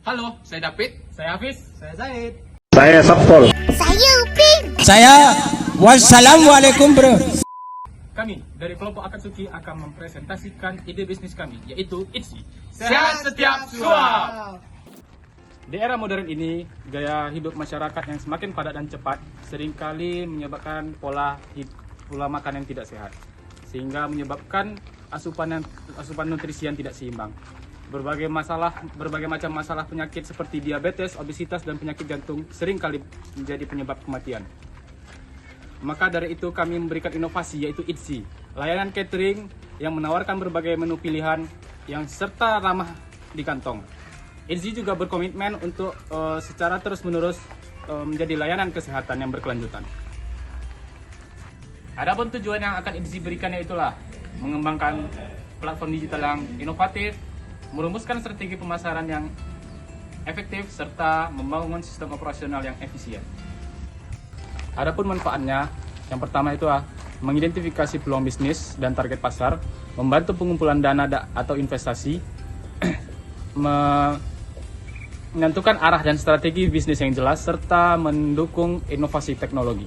Halo, saya David. Saya Hafiz. Saya Zaid. Saya Sapol. Saya Upin. Saya wassalamualaikum bro. Kami dari kelompok Akatsuki akan mempresentasikan ide bisnis kami, yaitu ITSI. Sehat setiap suap. Di era modern ini, gaya hidup masyarakat yang semakin padat dan cepat seringkali menyebabkan pola makan yang tidak sehat, sehingga menyebabkan asupan nutrisi yang tidak seimbang. Berbagai macam masalah penyakit seperti diabetes, obesitas, dan penyakit jantung seringkali menjadi penyebab kematian. Maka dari itu kami memberikan inovasi, yaitu ITSI, layanan catering yang menawarkan berbagai menu pilihan yang serta ramah di kantong. ITSI juga berkomitmen untuk secara terus-menerus menjadi layanan kesehatan yang berkelanjutan. Adapun tujuan yang akan ITSI berikan yaitulah mengembangkan platform digital yang inovatif, merumuskan strategi pemasaran yang efektif, serta membangun sistem operasional yang efisien. Adapun manfaatnya, yang pertama itu mengidentifikasi peluang bisnis dan target pasar, membantu pengumpulan dana atau investasi, menentukan arah dan strategi bisnis yang jelas, serta mendukung inovasi teknologi.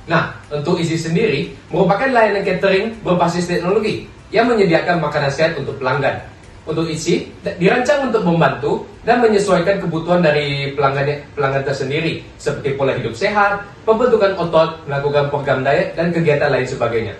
Nah, untuk ITSI sendiri merupakan layanan catering berbasis teknologi yang menyediakan makanan sehat untuk pelanggan. Untuk ITSI dirancang untuk membantu dan menyesuaikan kebutuhan dari pelanggan tersendiri, seperti pola hidup sehat, pembentukan otot, melakukan program diet, dan kegiatan lain sebagainya.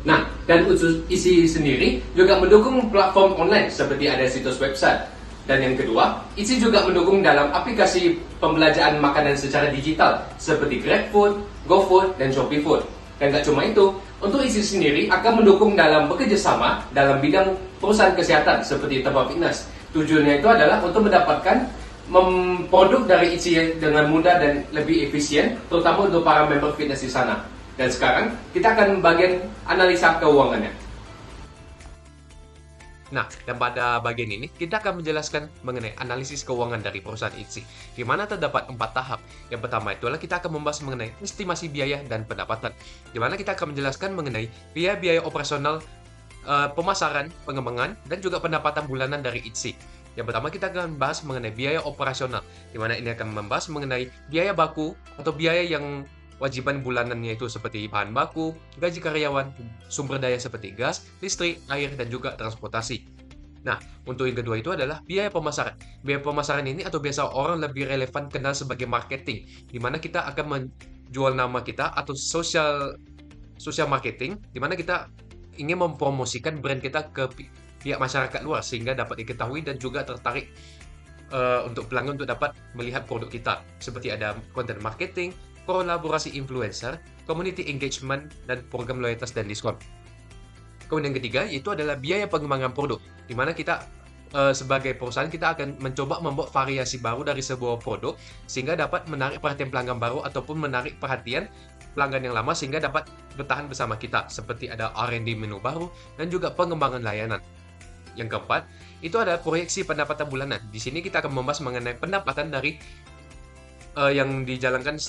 Nah, dan untuk ITSI sendiri juga mendukung platform online seperti ada situs website. Dan yang kedua, ITSI juga mendukung dalam aplikasi pembelajaran makanan secara digital seperti GrabFood, GoFood, dan ShopeeFood. Dan gak cuma itu, untuk ITSI sendiri akan mendukung dalam bekerja sama dalam bidang perusahaan kesehatan seperti tempat fitness. Tujuannya itu adalah untuk mendapatkan produk dari ITSI dengan mudah dan lebih efisien, terutama untuk para member fitness di sana. Dan sekarang kita akan bagian analisa keuangannya. Nah, dan pada bagian ini kita akan menjelaskan mengenai analisis keuangan dari perusahaan ITSI, di mana terdapat 4 tahap. Yang pertama itulah kita akan membahas mengenai estimasi biaya dan pendapatan, di mana kita akan menjelaskan mengenai biaya-biaya operasional, pemasaran, pengembangan, dan juga pendapatan bulanan dari ITSI. Yang pertama kita akan membahas mengenai biaya operasional, di mana ini akan membahas mengenai biaya baku atau biaya yang wajiban bulanannya itu seperti bahan baku, gaji karyawan, sumber daya seperti gas, listrik, air, dan juga transportasi. Nah, untuk yang kedua itu adalah biaya pemasaran. Biaya pemasaran ini atau biasa orang lebih relevan kenal sebagai marketing, di mana kita akan menjual nama kita atau social marketing, di mana kita ingin mempromosikan brand kita ke pihak masyarakat luar sehingga dapat diketahui dan juga tertarik untuk pelanggan untuk dapat melihat produk kita. Seperti ada content marketing, kolaborasi influencer, community engagement, dan program loyalitas dan diskon. Kemudian yang ketiga yaitu adalah biaya pengembangan produk, di mana kita sebagai perusahaan kita akan mencoba membuat variasi baru dari sebuah produk sehingga dapat menarik perhatian pelanggan baru ataupun menarik perhatian pelanggan yang lama sehingga dapat bertahan bersama kita, seperti ada R&D menu baru dan juga pengembangan layanan. Yang keempat itu adalah proyeksi pendapatan bulanan. Di sini kita akan membahas mengenai pendapatan dari yang dijalankan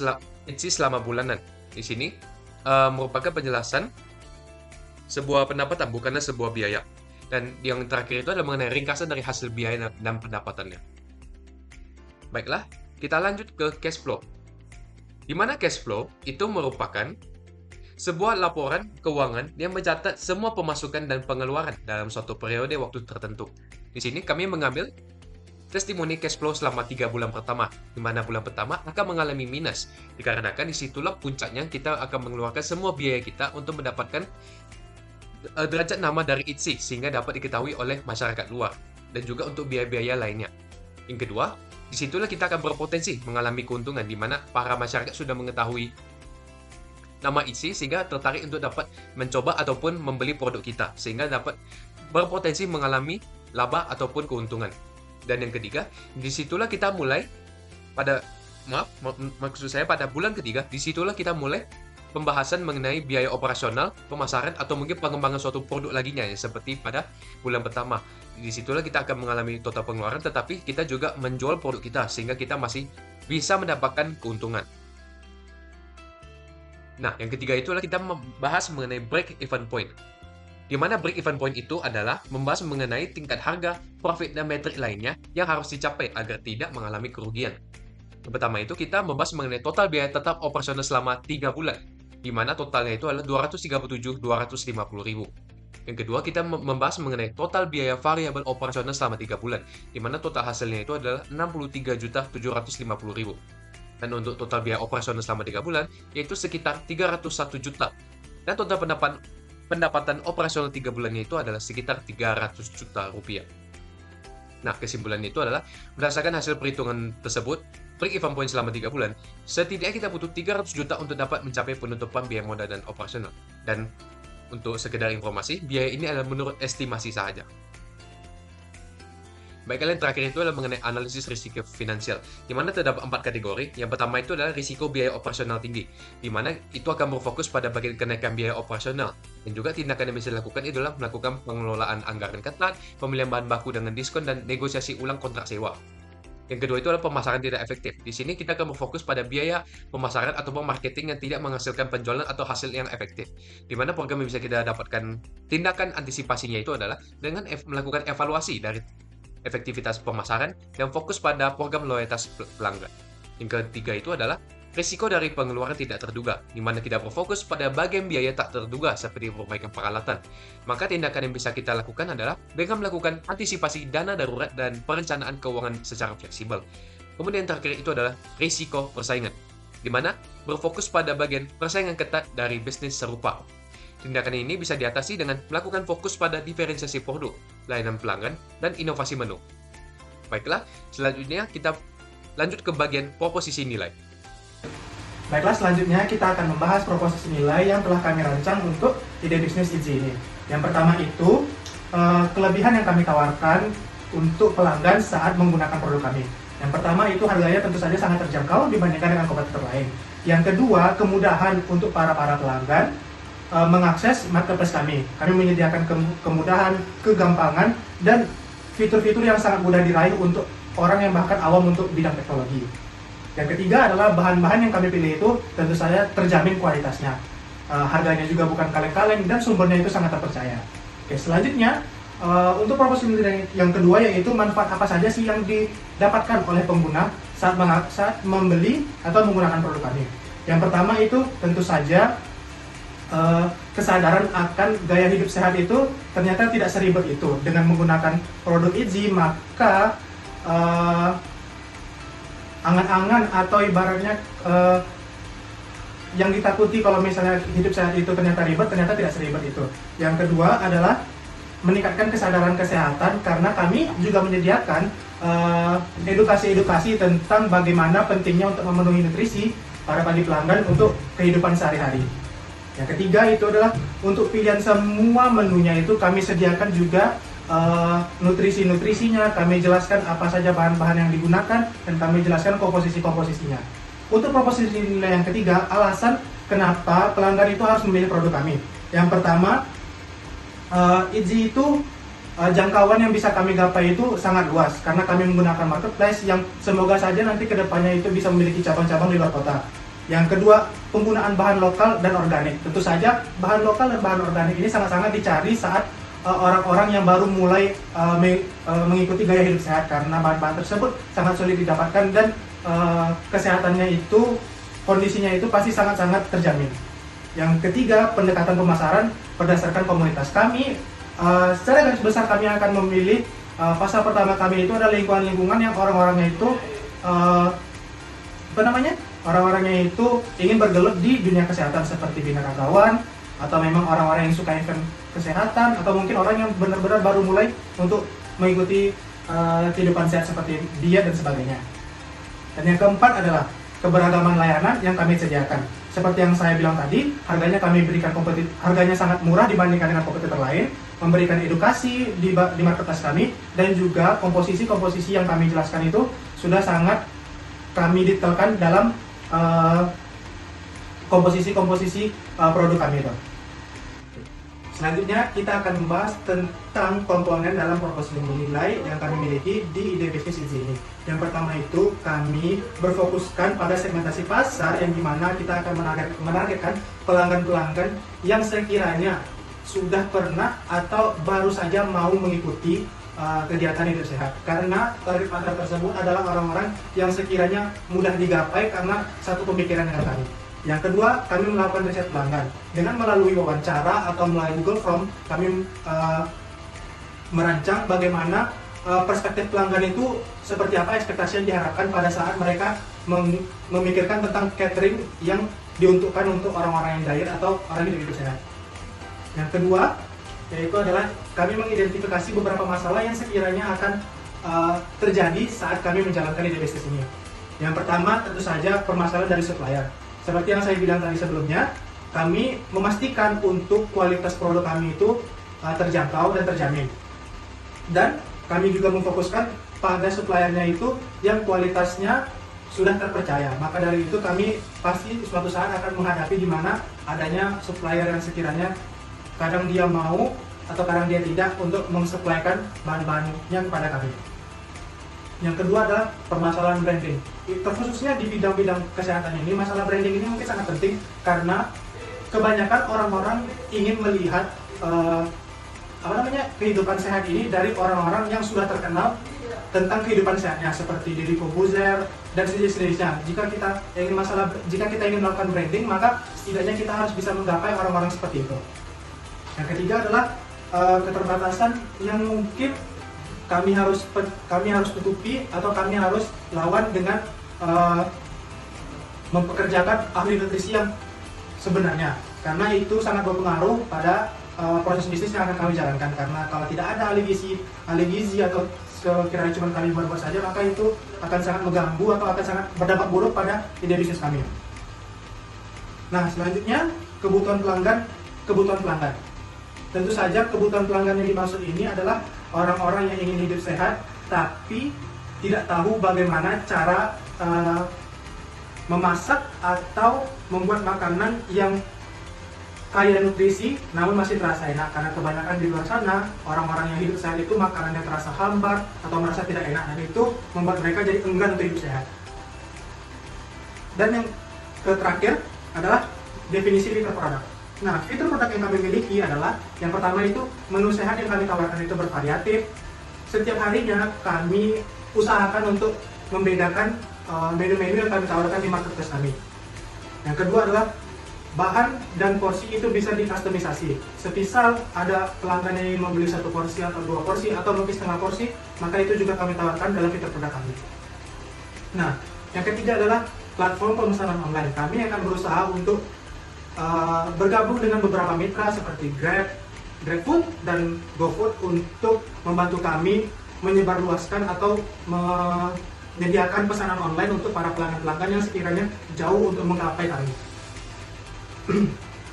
ITSI selama bulanan. Di sini merupakan penjelasan sebuah pendapatan, bukannya sebuah biaya. Dan yang terakhir itu adalah mengenai ringkasan dari hasil biaya dan pendapatannya. Baiklah, kita lanjut ke cash flow. Di mana cash flow itu merupakan sebuah laporan keuangan yang mencatat semua pemasukan dan pengeluaran dalam suatu periode waktu tertentu. Di sini kami mengambil testimoni cash flow selama 3 bulan pertama, di mana bulan pertama akan mengalami minus, dikarenakan disitulah puncaknya kita akan mengeluarkan semua biaya kita untuk mendapatkan derajat nama dari ITSI, sehingga dapat diketahui oleh masyarakat luar, dan juga untuk biaya-biaya lainnya. Yang kedua, disitulah kita akan berpotensi mengalami keuntungan, di mana para masyarakat sudah mengetahui nama ITSI, sehingga tertarik untuk dapat mencoba ataupun membeli produk kita, sehingga dapat berpotensi mengalami laba ataupun keuntungan. Dan yang ketiga, disitulah kita mulai pada bulan ketiga, disitulah kita mulai pembahasan mengenai biaya operasional, pemasaran, atau mungkin pengembangan suatu produk laginya, ya, seperti pada bulan pertama. Disitulah kita akan mengalami total pengeluaran, tetapi kita juga menjual produk kita, sehingga kita masih bisa mendapatkan keuntungan. Nah, yang ketiga itulah kita membahas mengenai break even point. Di mana break-even point itu adalah membahas mengenai tingkat harga, profit, dan metrik lainnya yang harus dicapai agar tidak mengalami kerugian. Yang pertama itu kita membahas mengenai total biaya tetap operasional selama 3 bulan, di mana totalnya itu adalah 237.250.000. Yang kedua, kita membahas mengenai total biaya variabel operasional selama 3 bulan, di mana total hasilnya itu adalah 63.750.000. Dan untuk total biaya operasional selama 3 bulan, yaitu sekitar 301 juta. Dan total pendapatan operasional 3 bulannya itu adalah sekitar 300 juta rupiah. Nah, kesimpulannya itu adalah, berdasarkan hasil perhitungan tersebut, break-even point selama 3 bulan, setidaknya kita butuh 300 juta untuk dapat mencapai penutupan biaya modal dan operasional. Dan untuk sekedar informasi, biaya ini adalah menurut estimasi saja. Baik, yang terakhir itu adalah mengenai analisis risiko finansial, di mana terdapat 4 kategori. Yang pertama itu adalah risiko biaya operasional tinggi, di mana itu akan berfokus pada bagian kenaikan biaya operasional. Dan juga tindakan yang bisa dilakukan adalah melakukan pengelolaan anggaran ketat, pemilihan bahan baku dengan diskon, dan negosiasi ulang kontrak sewa. Yang kedua itu adalah pemasaran tidak efektif. Di sini kita akan berfokus pada biaya pemasaran ataupun marketing yang tidak menghasilkan penjualan atau hasil yang efektif. Di mana program yang bisa kita dapatkan tindakan antisipasinya itu adalah dengan melakukan evaluasi dari efektivitas pemasaran dan fokus pada program loyalitas pelanggan. Yang ketiga itu adalah risiko dari pengeluaran tidak terduga, di mana kita berfokus pada bagian biaya tak terduga seperti perbaikan peralatan. Maka tindakan yang bisa kita lakukan adalah dengan melakukan antisipasi dana darurat dan perencanaan keuangan secara fleksibel. Kemudian yang terakhir itu adalah risiko persaingan, di mana berfokus pada bagian persaingan ketat dari bisnis serupa. Tindakan ini bisa diatasi dengan melakukan fokus pada diferensiasi produk, layanan pelanggan, dan inovasi menu. Baiklah, selanjutnya kita lanjut ke bagian proposisi nilai. Baiklah, selanjutnya kita akan membahas proposisi nilai yang telah kami rancang untuk ide bisnis Itzy ini. Yang pertama itu, kelebihan yang kami tawarkan untuk pelanggan saat menggunakan produk kami. Yang pertama itu harganya tentu saja sangat terjangkau dibandingkan dengan kompetitor lain. Yang kedua, kemudahan untuk para pelanggan mengakses marketplace kami. Kami menyediakan kemudahan, kegampangan, dan fitur-fitur yang sangat mudah diraih untuk orang yang bahkan awam untuk bidang teknologi. Yang ketiga adalah bahan-bahan yang kami pilih itu tentu saja terjamin kualitasnya. Harganya juga bukan kaleng-kaleng dan sumbernya itu sangat terpercaya. Oke, selanjutnya untuk proposisi yang kedua yaitu manfaat apa saja sih yang didapatkan oleh pengguna saat membeli atau menggunakan produk kami. Yang pertama itu tentu saja kesadaran akan gaya hidup sehat itu ternyata tidak seribet itu. Dengan menggunakan produk Itzy, maka angan-angan atau ibaratnya yang ditakuti kalau misalnya hidup sehat itu ternyata ribet, ternyata tidak seribet itu. Yang kedua adalah meningkatkan kesadaran kesehatan, karena kami juga menyediakan edukasi-edukasi tentang bagaimana pentingnya untuk memenuhi nutrisi para pelanggan untuk kehidupan sehari-hari. Yang ketiga itu adalah untuk pilihan semua menunya itu kami sediakan juga nutrisi-nutrisinya, kami jelaskan apa saja bahan-bahan yang digunakan, dan kami jelaskan komposisi-komposisinya. Untuk proposisi nilai yang ketiga, alasan kenapa pelanggan itu harus memilih produk kami. Yang pertama, Itzy itu jangkauan yang bisa kami gapai itu sangat luas, karena kami menggunakan marketplace yang semoga saja nanti kedepannya itu bisa memiliki cabang-cabang di luar kota. Yang kedua, penggunaan bahan lokal dan organik. Tentu saja bahan lokal dan bahan organik ini sangat-sangat dicari saat orang-orang yang baru mulai mengikuti gaya hidup sehat, karena bahan-bahan tersebut sangat sulit didapatkan dan kesehatannya itu, kondisinya itu pasti sangat-sangat terjamin. Yang ketiga, pendekatan pemasaran berdasarkan komunitas kami. Secara garis besar kami akan memilih pasar pertama kami itu adalah lingkungan yang orang-orangnya itu orang-orangnya itu ingin bergelut di dunia kesehatan seperti binaragawan, atau memang orang-orang yang suka event kesehatan, atau mungkin orang yang benar-benar baru mulai untuk mengikuti kehidupan sehat seperti diet dan sebagainya. Dan yang keempat adalah keberagaman layanan yang kami sediakan. Seperti yang saya bilang tadi, harganya kami berikan harganya sangat murah dibandingkan dengan kompetitor lain, memberikan edukasi di marketplace kami, dan juga komposisi-komposisi yang kami jelaskan itu sudah sangat kami detailkan dalam komposisi-komposisi produk kami itu. Selanjutnya kita akan membahas tentang komponen dalam proposisi nilai yang kami miliki di ide bisnis Itzy ini. Yang pertama itu kami berfokuskan pada segmentasi pasar yang dimana kita akan menargetkan pelanggan-pelanggan yang sekiranya sudah pernah atau baru saja mau mengikuti kegiatan hidup sehat. Karena target pasar tersebut adalah orang-orang yang sekiranya mudah digapai karena satu pemikiran dengan kami. Yang kedua, kami melakukan riset pelanggan. Dengan melalui wawancara atau melalui Google Form, kami merancang bagaimana perspektif pelanggan itu seperti apa ekspektasi yang diharapkan pada saat mereka memikirkan tentang catering yang diuntukkan untuk orang-orang yang diet atau orang hidup sehat. Yang kedua, yaitu adalah kami mengidentifikasi beberapa masalah yang sekiranya akan terjadi saat kami menjalankan ide bisnis ini. Yang pertama tentu saja permasalahan dari supplier. Seperti yang saya bilang tadi sebelumnya, kami memastikan untuk kualitas produk kami itu terjangkau dan terjamin. Dan kami juga memfokuskan pada suppliernya itu yang kualitasnya sudah terpercaya. Maka dari itu kami pasti suatu saat akan menghadapi di mana adanya supplier yang sekiranya kadang dia mau atau kadang dia tidak untuk mensuplaikan bahan-bahannya kepada kami. Yang kedua adalah permasalahan branding. Terkhususnya di bidang-bidang kesehatan ini, masalah branding ini mungkin sangat penting karena kebanyakan orang-orang ingin melihat kehidupan sehat ini dari orang-orang yang sudah terkenal tentang kehidupan sehatnya seperti Deddy Corbuzier dan sejenisnya. Jika kita ingin melakukan branding, maka setidaknya kita harus bisa menggapai orang-orang seperti itu. Yang ketiga adalah keterbatasan yang mungkin kami harus tutupi atau kami harus lawan dengan mempekerjakan ahli nutrisi yang sebenarnya, karena itu sangat berpengaruh pada proses bisnis yang akan kami jalankan. Karena kalau tidak ada ahli gizi atau sekiranya cuma kami buat saja, maka itu akan sangat mengganggu atau akan sangat berdampak buruk pada ide bisnis kami. Nah, selanjutnya kebutuhan pelanggan. Tentu saja kebutuhan pelanggan yang dimaksud ini adalah orang-orang yang ingin hidup sehat tapi tidak tahu bagaimana cara memasak atau membuat makanan yang kaya nutrisi namun masih terasa enak. Karena kebanyakan di luar sana orang-orang yang hidup sehat itu makanannya terasa hambar atau merasa tidak enak, dan itu membuat mereka jadi enggan untuk hidup sehat. Dan yang terakhir adalah definisi fitur produk. Nah, fitur produk yang kami miliki adalah yang pertama itu menu sehat yang kami tawarkan itu bervariatif. Setiap harinya kami usahakan untuk membedakan menu-menu yang kami tawarkan di marketplace kami. Yang kedua adalah bahan dan porsi itu bisa dikustomisasi. Semisal ada pelanggan yang ingin membeli 1 porsi atau 2 porsi atau mungkin setengah porsi, maka itu juga kami tawarkan dalam fitur produk kami. Nah, yang ketiga adalah platform pemesanan online. Kami akan berusaha untuk bergabung dengan beberapa mitra seperti GrabFood dan GoFood untuk membantu kami menyebarluaskan atau menyediakan pesanan online untuk para pelanggan-pelanggan yang sekiranya jauh untuk menggapai kami.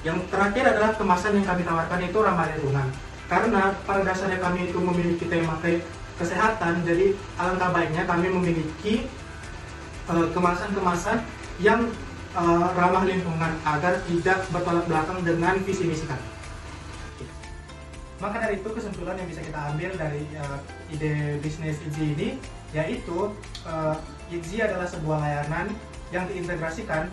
Yang terakhir adalah kemasan yang kami tawarkan itu ramah lingkungan. Karena pada dasarnya kami itu memiliki tema kesehatan, jadi alangkah baiknya kami memiliki kemasan-kemasan yang ramah lingkungan agar tidak bertolak belakang dengan visi misi kami. Maka dari itu kesimpulan yang bisa kita ambil dari ide bisnis Itzy ini yaitu Itzy adalah sebuah layanan yang diintegrasikan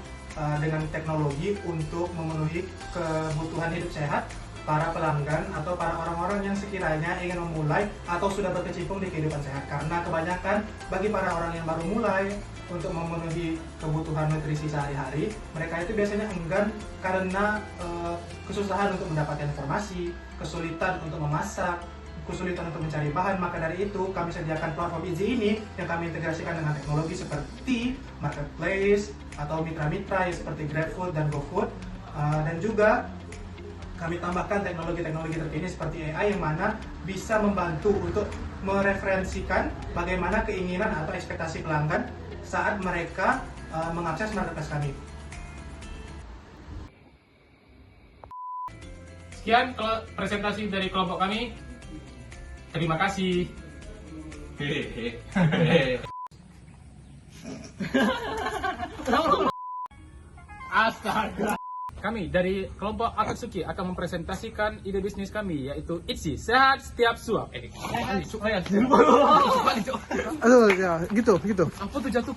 dengan teknologi untuk memenuhi kebutuhan hidup sehat para pelanggan atau para orang-orang yang sekiranya ingin memulai atau sudah berkecimpung di kehidupan sehat. Karena kebanyakan bagi para orang yang baru mulai untuk memenuhi kebutuhan nutrisi sehari-hari, mereka itu biasanya enggan karena kesusahan untuk mendapatkan informasi, kesulitan untuk memasak, kesulitan untuk mencari bahan. Maka dari itu kami sediakan platform Itzy ini yang kami integrasikan dengan teknologi seperti marketplace atau mitra-mitra seperti GrabFood dan GoFood, dan juga kami tambahkan teknologi-teknologi terkini seperti AI yang mana bisa membantu untuk mereferensikan bagaimana keinginan atau ekspektasi pelanggan saat mereka mengakses marketplace kami. Sekian presentasi dari kelompok kami. Terima kasih. Astaga. Kami dari kelompok Akatsuki akan mempresentasikan ide bisnis kami yaitu Itzy, sehat setiap suap. Aduh, ya, gitu. Apa tuh jatuh?